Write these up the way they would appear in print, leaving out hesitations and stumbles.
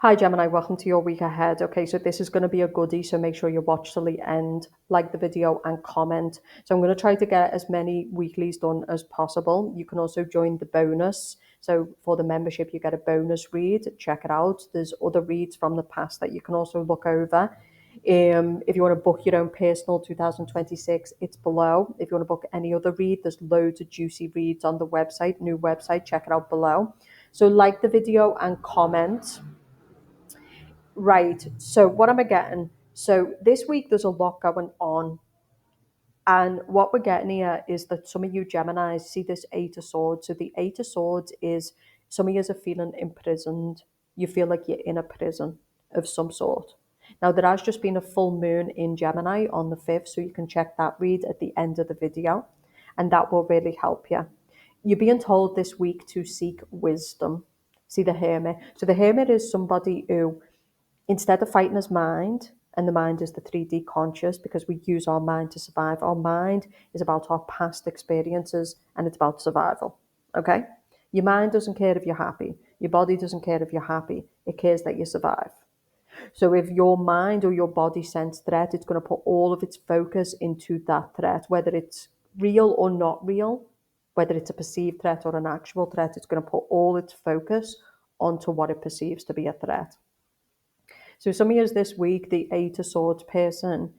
Hi Gemini, welcome to your week ahead. Okay, so this is going to be a goodie, so make sure you watch till the end, like the video and comment. So I'm going to try to get as many weeklies done as possible. You can also join the bonus. So for the membership, you get a bonus read. Check it out. There's other reads from the past that you can also look over. If you want to book your own personal 2026, it's below. If you want to book any other read, there's loads of juicy reads on the website, new website. Check it out below. So like the video and comment. Right. So what am I getting? So this week there's a lot going on. And what we're getting here is that some of you Geminis see this Eight of Swords. So the Eight of Swords is some of you are feeling imprisoned. You feel like you're in a prison of some sort. Now there has just been a full moon in Gemini on the 5th, so you can check that read at the end of the video. And that will really help you. You're being told this week to seek wisdom. See the Hermit. So the Hermit is somebody who, instead of fighting his mind, and the mind is the 3D conscious because we use our mind to survive. Our mind is about our past experiences and it's about survival. Okay? Your mind doesn't care if you're happy. Your body doesn't care if you're happy. It cares that you survive. So if your mind or your body sense threat, it's going to put all of its focus into that threat, whether it's real or not real, whether it's a perceived threat or an actual threat, it's going to put all its focus onto what it perceives to be a threat. So some years this week, the Eight of Swords person,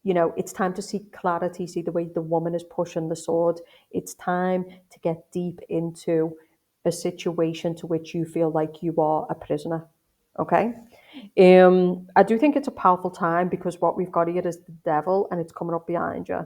it's time to seek clarity, see the way the woman is pushing the sword. It's time to get deep into a situation to which you feel like you are a prisoner. Okay. I do think it's a powerful time because what we've got here is the devil and it's coming up behind you.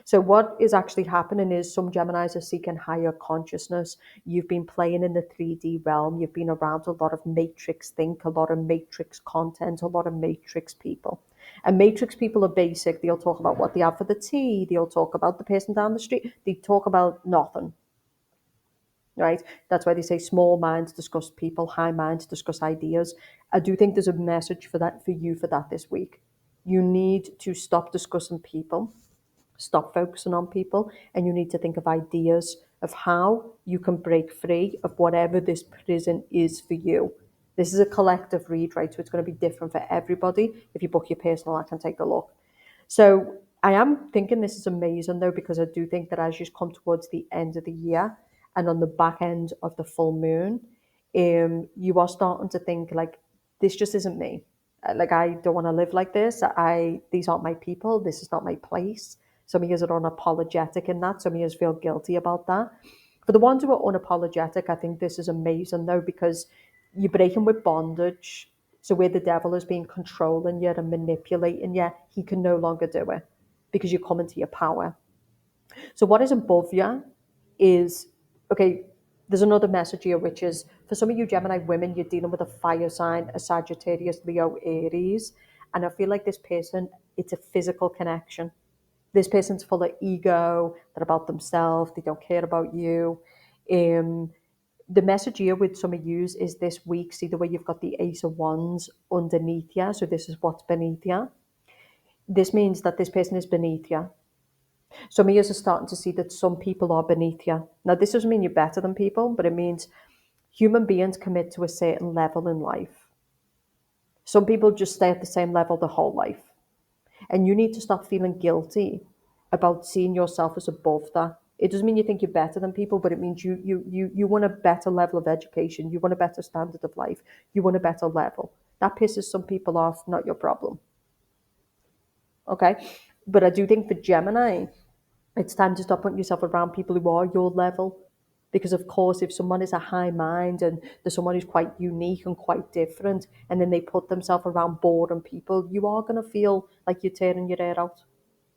So what is actually happening is some Geminis are seeking higher consciousness. You've been playing in the 3D realm. You've been around a lot of matrix think, a lot of matrix content, a lot of matrix people. And matrix people are basic. They'll talk about what they have for the tea. They'll talk about the person down the street. They talk about nothing, right? That's why they say small minds discuss people, high minds discuss ideas. I do think there's a message for that, for you, for that this week. You need to stop discussing people, stop focusing on people, and you need to think of ideas of how you can break free of whatever this prison is for you. This is a collective read, right? So it's going to be different for everybody. If you book your personal, I can take a look. So I am thinking this is amazing though, because I do think that as you come towards the end of the year and on the back end of the full moon, you are starting to think like, this just isn't me. Like, I don't want to live like this. These aren't my people. This is not my place. Some of you are unapologetic in that. Some of you feel guilty about that. For the ones who are unapologetic, I think this is amazing though, because you're breaking with bondage. So where the devil has been controlling you and manipulating you, he can no longer do it because you come into your power. So what is above you is, okay, there's another message here, which is for some of you Gemini women, you're dealing with a fire sign, a Sagittarius, Leo, Aries. And I feel like this person, it's a physical connection. This person's full of ego, they're about themselves, they don't care about you. Um, the message here with some of yous is this week, see the way you've got the Ace of Wands underneath you. So this is what's beneath you. This means that this person is beneath you. Some of you are starting to see that some people are beneath you. Now, this doesn't mean you're better than people, but it means human beings commit to a certain level in life. Some people just stay at the same level their whole life. And you need to stop feeling guilty about seeing yourself as above that. It doesn't mean you think you're better than people, but it means you want a better level of education. You want a better standard of life. You want a better level. That pisses some people off, not your problem. Okay? But I do think for Gemini, it's time to stop putting yourself around people who are your level. Because, of course, if someone is a high mind and there's someone who's quite unique and quite different, and then they put themselves around boredom people, you are going to feel like you're tearing your hair out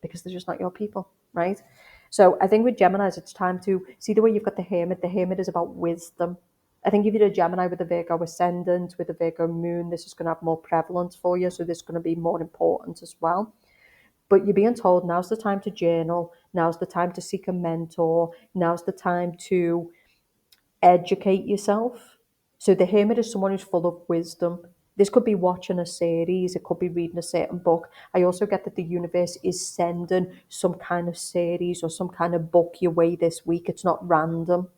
because they're just not your people, right? So I think with Geminis, it's time to see the way you've got the Hermit. The Hermit is about wisdom. I think if you're a Gemini with a Virgo ascendant, with a Virgo moon, this is going to have more prevalence for you. So this is going to be more important as well. But you're being told now's the time to journal, now's the time to seek a mentor, now's the time to educate yourself. So the Hermit is someone who's full of wisdom. This could be watching a series, it could be reading a certain book. I also get that the universe is sending some kind of series or some kind of book your way this week. It's not random,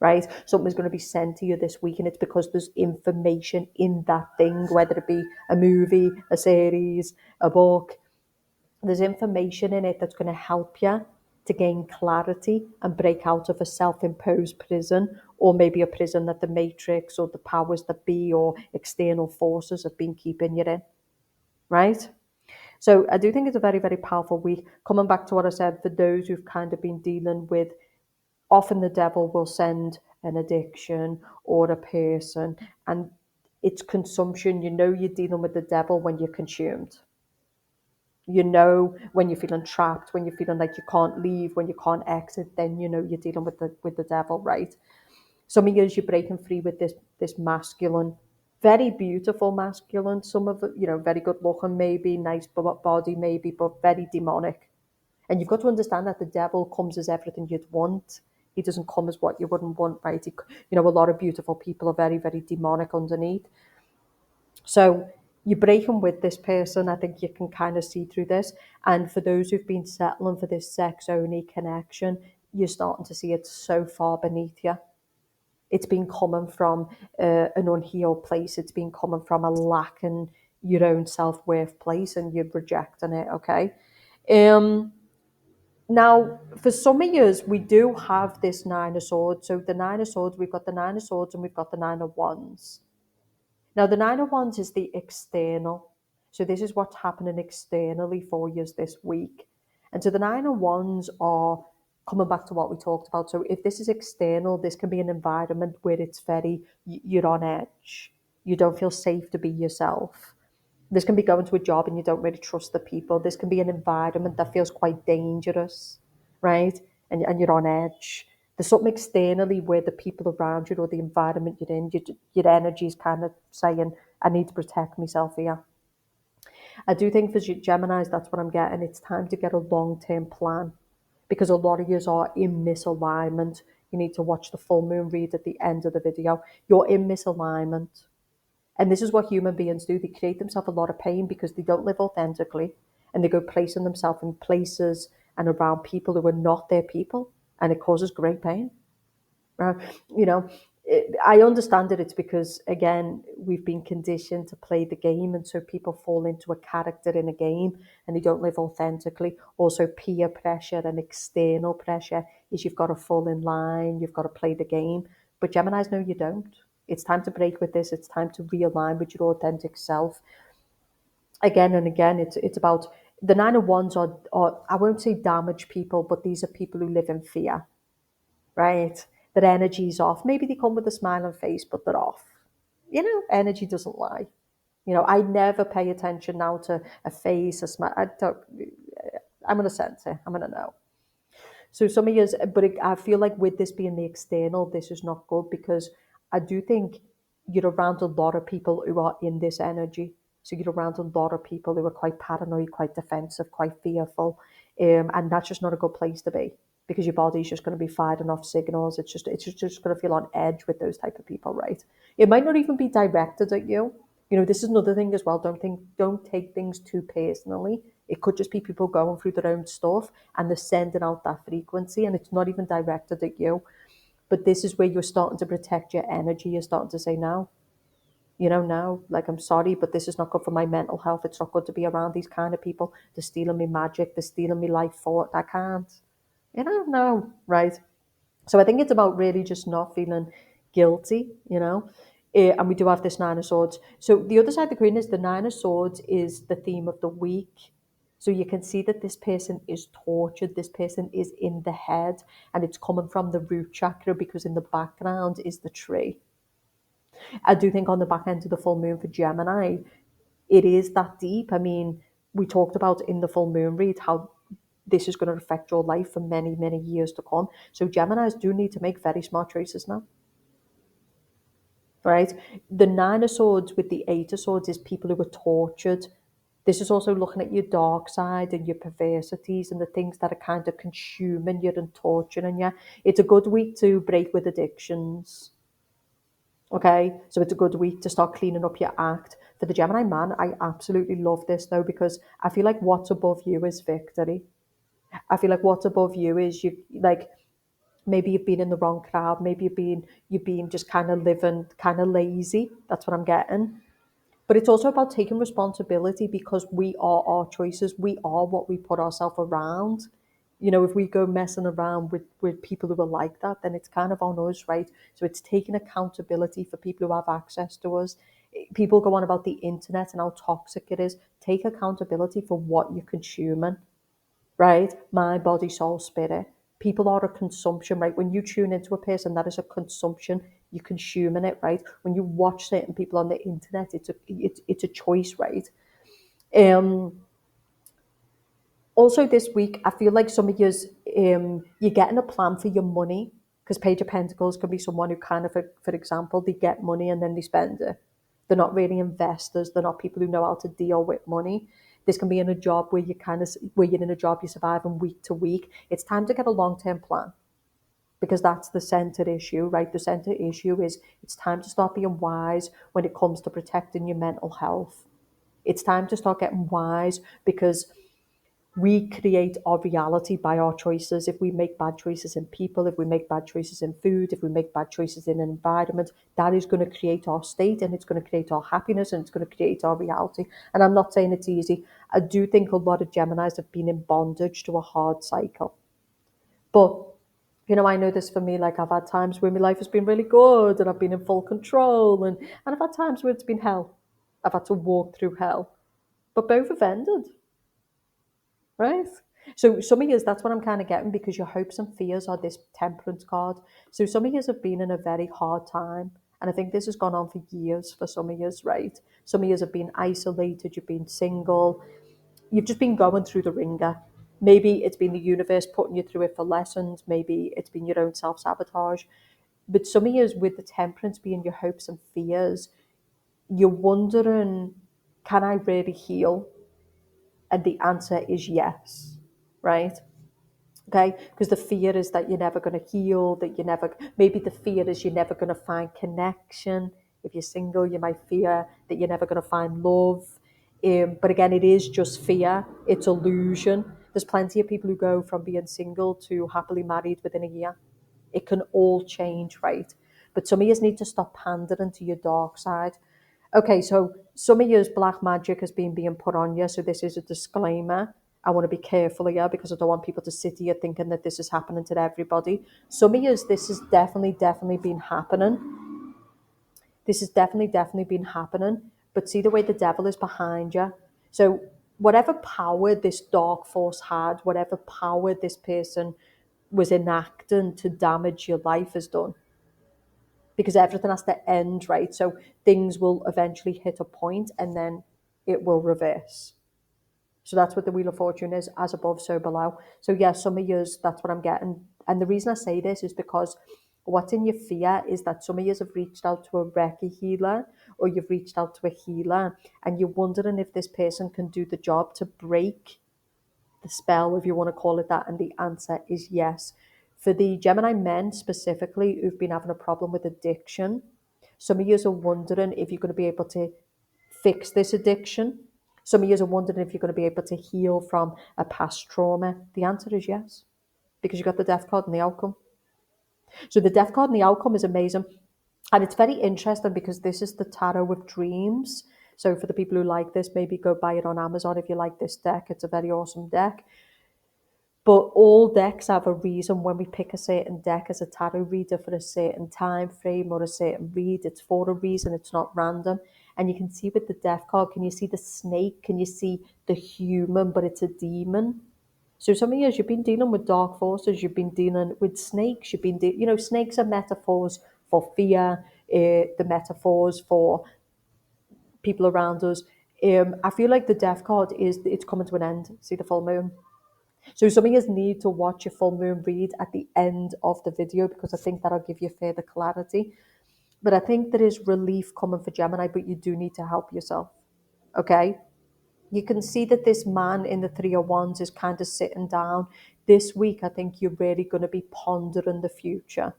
right? Something's going to be sent to you this week, and it's because there's information in that thing, whether it be a movie, a series, a book. There's information in it that's going to help you to gain clarity and break out of a self-imposed prison, or maybe a prison that the matrix or the powers that be or external forces have been keeping you in, right? So I do think it's a very, very powerful week. Coming back to what I said, for those who've kind of been dealing with, often the devil will send an addiction or a person, and it's consumption. You know you're dealing with the devil when you're consumed. You know when you're feeling trapped, when you're feeling like you can't leave, when you can't exit, then you know you're dealing with the devil, right? Some of years you're breaking free with this masculine, very beautiful masculine. Some of it, very good looking, maybe nice body, maybe, but very demonic. And you've got to understand that the devil comes as everything you'd want. He doesn't come as what you wouldn't want, right? A lot of beautiful people are very, very demonic underneath. So you're breaking with this person. I think you can kind of see through this. And for those who've been settling for this sex only connection, you're starting to see it so far beneath you. It's been coming from an unhealed place. It's been coming from a lack in your own self-worth place, and you're rejecting it, okay? Now, for some of years, we do have this Nine of Swords. So the Nine of Swords, we've got the Nine of Swords and we've got the Nine of Wands. Now, the Nine of Wands is the external. So this is what's happening externally for you this week. And so the Nine of Wands are coming back to what we talked about. So if this is external, this can be an environment where it's you're on edge. You don't feel safe to be yourself. This can be going to a job and you don't really trust the people. This can be an environment that feels quite dangerous, right? And you're on edge. There's something externally where the people around you or the environment you're in, your energy is kind of saying, I need to protect myself here. I do think for Geminis, that's what I'm getting. It's time to get a long-term plan, because a lot of you are in misalignment. You need to watch the full moon read at the end of the video. You're in misalignment. And this is what human beings do. They create themselves a lot of pain because they don't live authentically, and they go placing themselves in places and around people who are not their people, and it causes great pain. Uh, you know, I understand that it's because, again, we've been conditioned to play the game, and so people fall into a character in a game and they don't live authentically. Also, peer pressure and external pressure is you've got to fall in line, you've got to play the game. But Geminis, no, you don't. It's time to break with this. It's time to realign with your authentic self. Again and again, it's about the Nine of Wands are I won't say damaged people, but these are people who live in fear, right? Their energy's off. Maybe they come with a smiling face, but they're off. Energy doesn't lie. I never pay attention now to a face, a smile. I'm going to sense it. I'm going to know. So some of years, but I feel like with this being the external, this is not good, because I do think you're around a lot of people who are in this energy. So you're around a lot of people who are quite paranoid, quite defensive, quite fearful, and that's just not a good place to be, because your body's just going to be firing off signals. It's just going to feel on edge with those type of people, right? It might not even be directed at you. This is another thing as well. Don't take things too personally. It could just be people going through their own stuff and they're sending out that frequency, and it's not even directed at you. But this is where you're starting to protect your energy. You're starting to say, no, now, like, I'm sorry, but this is not good for my mental health. It's not good to be around these kind of people. They're stealing me magic. They're stealing me life force. I can't. No, right? So I think it's about really just not feeling guilty. And we do have this Nine of Swords. So the other side of the coin is the Nine of Swords is the theme of the week. So you can see that this person is tortured. This person is in the head, and it's coming from the root chakra, because in the background is the tree. I do think on the back end of the full moon for Gemini, it is that deep. I mean, we talked about in the full moon read how this is going to affect your life for many, many years to come. So Geminis do need to make very smart choices now, right? The Nine of Swords with the Eight of Swords is people who were tortured. This is also looking at your dark side and your perversities and the things that are kind of consuming you and torturing you. It's a good week to break with addictions. Okay, so it's a good week to start cleaning up your act. For the Gemini man, I absolutely love this though, because I feel like what's above you is victory. I feel like what's above you is you, like, Maybe you've been in the wrong crowd. Maybe you've been just kind of living kind of lazy. That's what I'm getting. But it's also about taking responsibility because we are our choices. We are what we put ourselves around. If we go messing around with people who are like that, then it's kind of on us, right? So it's taking accountability for people who have access to us. People go on about the internet and how toxic it is. Take accountability for what you're consuming, right? Mind, body, soul, spirit. People are a consumption, right? When you tune into a person, that is a consumption. You're consuming it, right? When you watch certain people on the internet, it's a choice, right? Um, Also, this week, I feel like some of you're getting a plan for your money because Page of Pentacles can be someone who kind of, for example, they get money and then they spend it. They're not really investors. They're not people who know how to deal with money. This can be in a job where you're in a job you're surviving week to week. It's time to get a long term plan because that's the center issue, right? The center issue is it's time to start being wise when it comes to protecting your mental health. It's time to start getting wise because we create our reality by our choices. If we make bad choices in people, if we make bad choices in food, if we make bad choices in an environment, that is going to create our state and it's going to create our happiness and it's going to create our reality. And I'm not saying it's easy. I do think a lot of Geminis have been in bondage to a hard cycle. But I know this for me, like I've had times where my life has been really good and I've been in full control and I've had times where it's been hell. I've had to walk through hell. But both have ended. Right? So some of yous, that's what I'm kind of getting because your hopes and fears are this temperance card. So some of yous have been in a very hard time. And I think this has gone on for years for some of yous, right? Some of yous have been isolated, you've been single, you've just been going through the ringer. Maybe it's been the universe putting you through it for lessons. Maybe it's been your own self-sabotage. But some of yous with the temperance being your hopes and fears, you're wondering, can I really heal? And the answer is yes, right? Okay, because the fear is that you're never going to heal, that you're never, maybe the fear is you're never going to find connection. If you're single, you might fear that you're never going to find love. But again, it is just fear, it's illusion. There's plenty of people who go from being single to happily married within a year. It can all change, right? But some of you need to stop pandering to your dark side. Okay, so some of yours black magic has been being put on you. So this is a disclaimer. I want to be careful here because I don't want people to sit here thinking that this is happening to everybody. Some of yours, this has definitely been happening. This has definitely been happening. But see the way the devil is behind you. So whatever power this dark force had, whatever power this person was enacting to damage your life has done, because everything has to end, right? So things will eventually hit a point and then it will reverse. So that's what the Wheel of Fortune is, as above, so below. So yeah, some of yours, that's what I'm getting. And the reason I say this is because what's in your fear is that some of you have reached out to a Reiki healer or you've reached out to a healer and you're wondering if this person can do the job to break the spell, if you want to call it that, and the answer is yes. For the Gemini men specifically who've been having a problem with addiction, some of you are wondering if you're going to be able to fix this addiction. Some of you are wondering if you're going to be able to heal from a past trauma. The answer is yes, because you got the Death card and the outcome. So the Death card and the outcome is amazing. And it's very interesting because this is the Tarot of Dreams. So for the people who like this, maybe go buy it on Amazon if you like this deck. It's a very awesome deck. But all decks have a reason when we pick a certain deck as a tarot reader for a certain time frame or a certain read. It's for a reason, it's not random. And you can see with the death card, can you see the snake? Can you see the human, but it's a demon? So some of you, you've been dealing with dark forces, you've been dealing with snakes, snakes are metaphors for fear, the metaphors for people around us. I feel like the death card it's coming to an end. See the full moon? So some of you need to watch your full moon read at the end of the video because I think that'll give you further clarity. But I think there is relief coming for Gemini, but you do need to help yourself. Okay? You can see that this man in the Three of Wands is kind of sitting down. This week, I think you're really going to be pondering the future.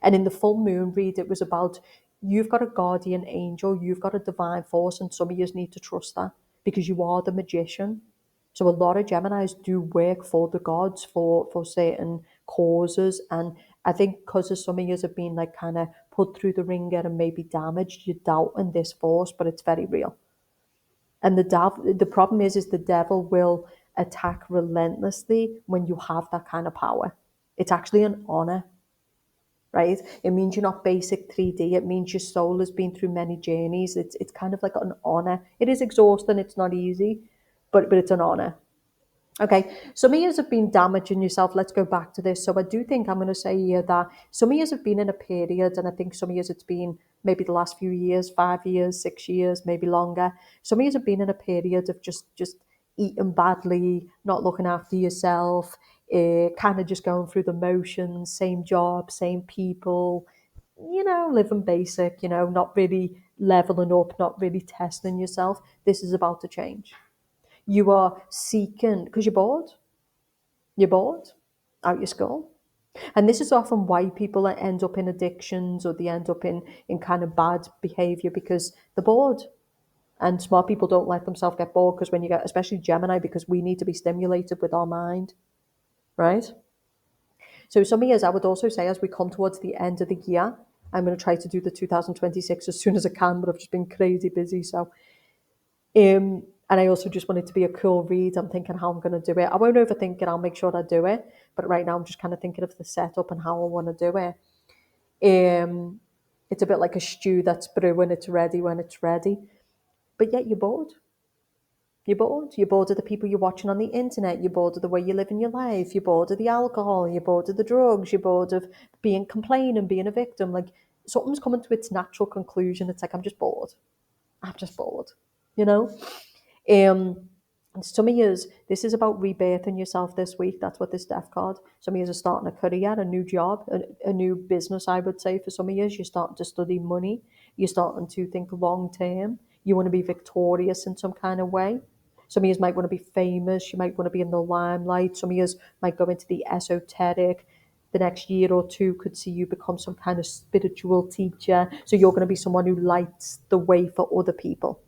And in the full moon read, it was about you've got a guardian angel, you've got a divine force, and some of you need to trust that because you are the magician. So a lot of Geminis do work for the gods, for certain causes, and I think because of some of yous have been like kind of put through the ringer and maybe damaged, you're doubting this force, but it's very real. And the problem is the devil will attack relentlessly when you have that kind of power. It's actually an honor, right? It means you're not basic 3D. It means your soul has been through many journeys. It's kind of like an honor. It is exhausting. It's not easy, but it's an honor. Okay, some of you have been damaging yourself. Let's go back to this. So I do think I'm going to say here that some of you have been in a period, and I think some of you it's been maybe the last few years, 5 years, 6 years, maybe longer. Some of you have been in a period of just eating badly, not looking after yourself, kind of just going through the motions, same job, same people, living basic, not really leveling up, not really testing yourself. This is about to change. You are seeking, because you're bored out your school. And this is often why people end up in addictions or they end up in kind of bad behavior because they're bored. And smart people don't let themselves get bored because when you get, especially Gemini, because we need to be stimulated with our mind, right? So some years I would also say as we come towards the end of the year, I'm going to try to do the 2026 as soon as I can, but I've just been crazy busy. So and I also just want it to be a cool read. I'm thinking how I'm going to do it. I won't overthink it. I'll make sure I do it. But right now, I'm just kind of thinking of the setup and how I want to do it. It's a bit like a stew that's brewing. It's ready when it's ready. But yet you're bored. You're bored. You're bored of the people you're watching on the internet. You're bored of the way you live in your life. You're bored of the alcohol. You're bored of the drugs. You're bored of being complaining, being a victim. Like something's coming to its natural conclusion. It's like, I'm just bored. I'm just bored, you know? Some of yous, this is about rebirthing yourself this week. That's what this death card. Some of yous are starting a career, a new job, a new business, I would say. For some of yous, you're starting to study money. You're starting to think long term. You want to be victorious in some kind of way. Some of yous might want to be famous. You might want to be in the limelight. Some of yous might go into the esoteric. The next year or two could see you become some kind of spiritual teacher. So you're going to be someone who lights the way for other people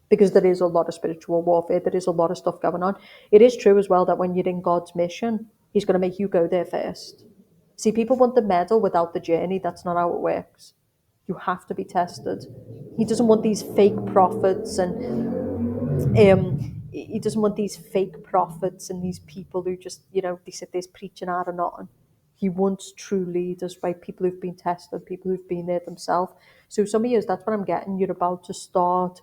because there is a lot of spiritual warfare. There is a lot of stuff going on. It is true as well that when you're in God's mission, he's going to make you go there first. See, people want the medal without the journey. That's not how it works. You have to be tested. He doesn't want these fake prophets and he doesn't want these fake prophets and these people who just, they sit there preaching out of nothing. He wants true leaders, right? People who've been tested, people who've been there themselves. So some of you, that's what I'm getting. You're about to start.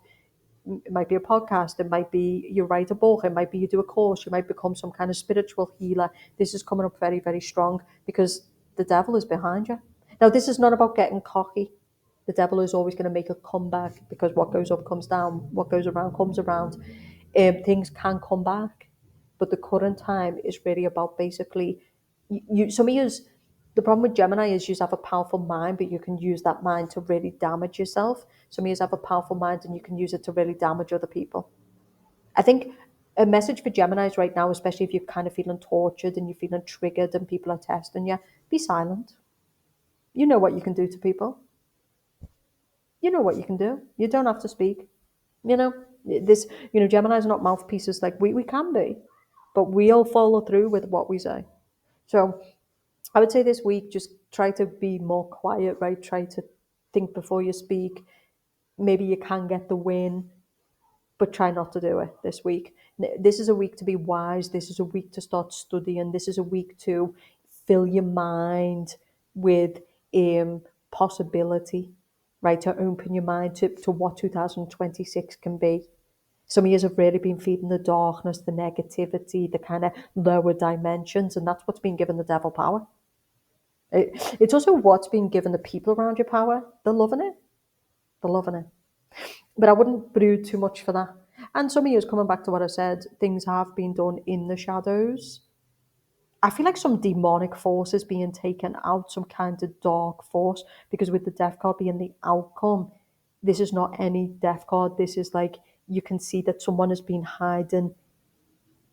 It might be a podcast. It might be you write a book. It might be you do a course. You might become some kind of spiritual healer. This is coming up very, very strong because the devil is behind you. Now, this is not about getting cocky. The devil is always going to make a comeback because what goes up comes down. What goes around comes around. Things can come back. But the current time is really about basically, some of you, the problem with Gemini is you have a powerful mind, but you can use that mind to really damage yourself. Some of you have a powerful mind and you can use it to really damage other people. I think a message for Geminis right now, especially if you're kind of feeling tortured and you're feeling triggered and people are testing you, be silent. You know what you can do to people. You know what you can do. You don't have to speak. You know, this, Geminis are not mouthpieces like we can be, but we'll follow through with what we say. So I would say this week, just try to be more quiet, right? Try to think before you speak. Maybe you can get the win, but try not to do it this week. This is a week to be wise. This is a week to start studying. This is a week to fill your mind with possibility, right? To open your mind to what 2026 can be. Some of you have really been feeding the darkness, the negativity, the kind of lower dimensions, and that's what's been giving the devil power. It's also what's been giving the people around you power. They're loving it. They're loving it. But I wouldn't brood too much for that. And some of you, coming back to what I said, things have been done in the shadows. I feel like some demonic force is being taken out, some kind of dark force, because with the death card being the outcome, this is not any death card. This is like, you can see that someone has been hiding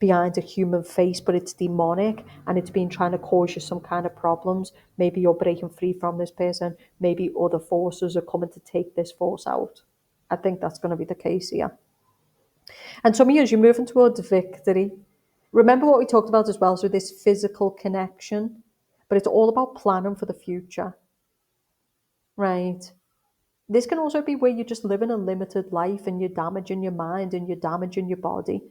behind a human face, but it's demonic and it's been trying to cause you some kind of problems. Maybe you're breaking free from this person. Maybe other forces are coming to take this force out. I think that's going to be the case here. And some of you, as you're moving towards victory, remember what we talked about as well. So this physical connection, but it's all about planning for the future, right? This can also be where you're just living a limited life and you're damaging your mind and you're damaging your body.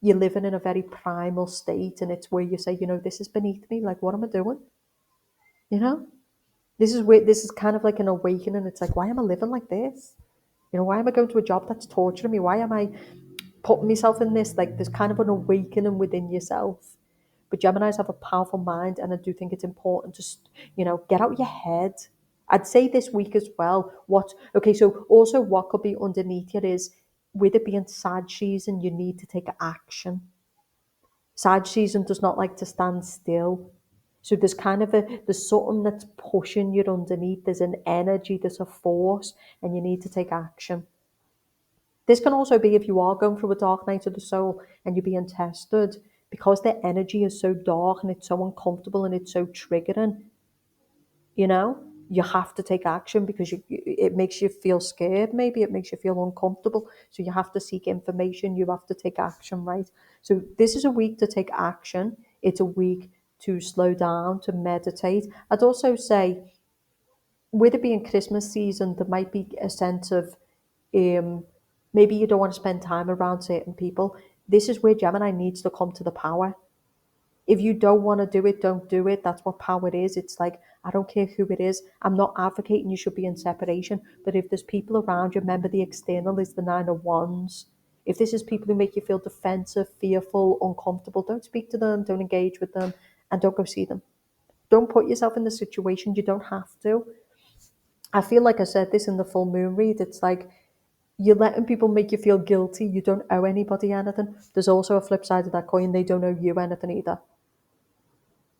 You're living in a very primal state, and it's where you say, this is beneath me. Like, what am I doing? You know, this is kind of like an awakening. It's like, why am I living like this? Why am I going to a job that's torturing me? Why am I putting myself in this? Like, there's kind of an awakening within yourself. But Geminis have a powerful mind, and I do think it's important to, get out your head. I'd say this week as well. So also what could be underneath it is, with it being Sag season, you need to take action. Sag season does not like to stand still. So there's something that's pushing you underneath. There's an energy, there's a force, and you need to take action. This can also be if you are going through a dark night of the soul and you're being tested, because the energy is so dark and it's so uncomfortable and it's so triggering, you know, you have to take action because it makes you feel scared, maybe it makes you feel uncomfortable. So you have to seek information, you have to take action, right? So this is a week to take action. It's a week to slow down, to meditate. I'd also say, with it being Christmas season, there might be a sense of maybe you don't want to spend time around certain people. This is where Gemini needs to come to the power. If you don't want to do it, don't do it. That's what power is. It's like, I don't care who it is. I'm not advocating you should be in separation. But if there's people around you, remember the external is the Nine of Wands. If this is people who make you feel defensive, fearful, uncomfortable, don't speak to them, don't engage with them, and don't go see them. Don't put yourself in the situation. You don't have to. I feel like I said this in the full moon read. It's like, you're letting people make you feel guilty. You don't owe anybody anything. There's also a flip side of that coin. They don't owe you anything either.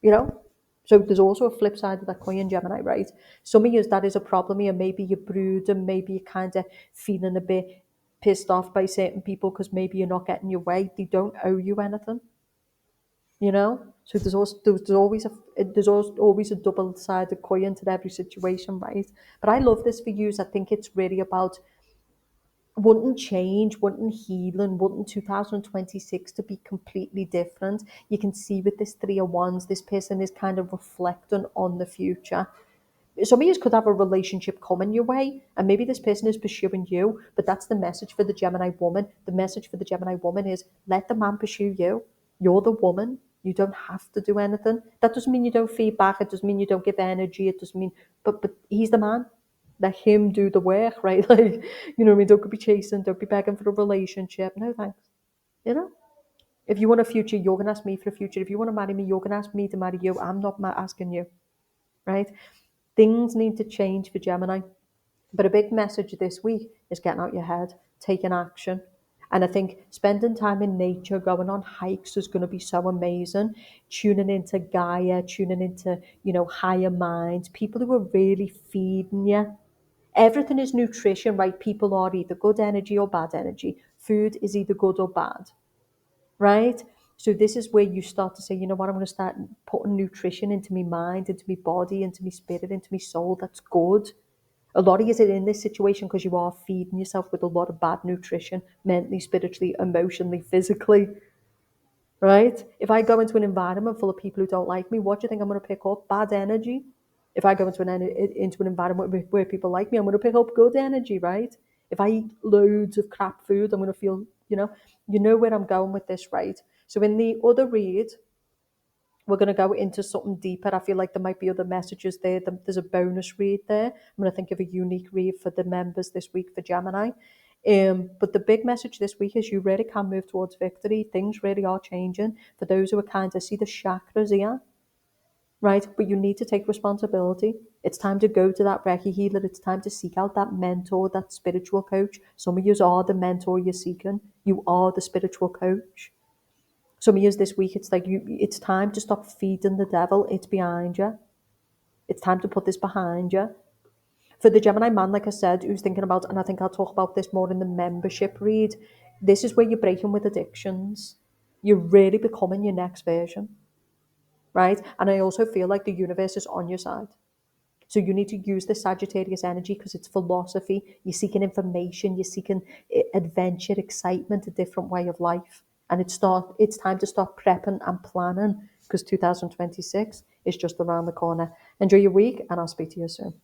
You know? So there's also a flip side of that coin, Gemini, right? Some of you, that is a problem here. Maybe you're brooding, maybe you're kind of feeling a bit pissed off by certain people because maybe you're not getting your way. They don't owe you anything, you know? So there's always a double-sided coin to every situation, right? But I love this for you. I think it's really about wanting change, wanting healing, wanting 2026 to be completely different. You can see with this Three of Wands, this person is kind of reflecting on the future. Some of you could have a relationship coming your way, and maybe this person is pursuing you, but that's the message for the Gemini woman. The message for the Gemini woman is, let the man pursue you. You're the woman. You don't have to do anything. That doesn't mean you don't feedback. It doesn't mean you don't give energy. It doesn't mean, but he's the man. Let him do the work, right? Like, you know what I mean? Don't be chasing, don't be begging for a relationship. No thanks. You know? If you want a future, you're going to ask me for a future. If you want to marry me, you're going to ask me to marry you. I'm not asking you, right? Things need to change for Gemini. But a big message this week is getting out your head, taking action. And I think spending time in nature, going on hikes is going to be so amazing. Tuning into Gaia, tuning into, higher minds, people who are really feeding you. Everything is nutrition, right? People are either good energy or bad energy. Food is either good or bad, right? So this is where you start to say, you know what, I'm going to start putting nutrition into my mind, into my body, into my spirit, into my soul. That's good. A lot of you are in this situation because you are feeding yourself with a lot of bad nutrition, mentally, spiritually, emotionally, physically, right? If I go into an environment full of people who don't like me, what do you think I'm going to pick up? Bad energy. If I go into an environment where people like me, I'm going to pick up good energy, right? If I eat loads of crap food, I'm going to feel, you know where I'm going with this, right? So in the other read, we're going to go into something deeper. I feel like there might be other messages there. There's a bonus read there. I'm going to think of a unique read for the members this week for Gemini. But the big message this week is you really can move towards victory. Things really are changing. For those who are kind of see the chakras here, right? But you need to take responsibility. It's time to go to that Reiki healer. It's time to seek out that mentor, that spiritual coach. Some of you are the mentor you're seeking. You are the spiritual coach. Some years this week, it's like it's time to stop feeding the devil. It's behind you. It's time to put this behind you. For the Gemini man, like I said, who's thinking about, and I think I'll talk about this more in the membership read, this is where you're breaking with addictions. You're really becoming your next version, right? And I also feel like the universe is on your side. So you need to use the Sagittarius energy because it's philosophy. You're seeking information, you're seeking adventure, excitement, a different way of life. And it's time to start prepping and planning because 2026 is just around the corner. Enjoy your week, and I'll speak to you soon.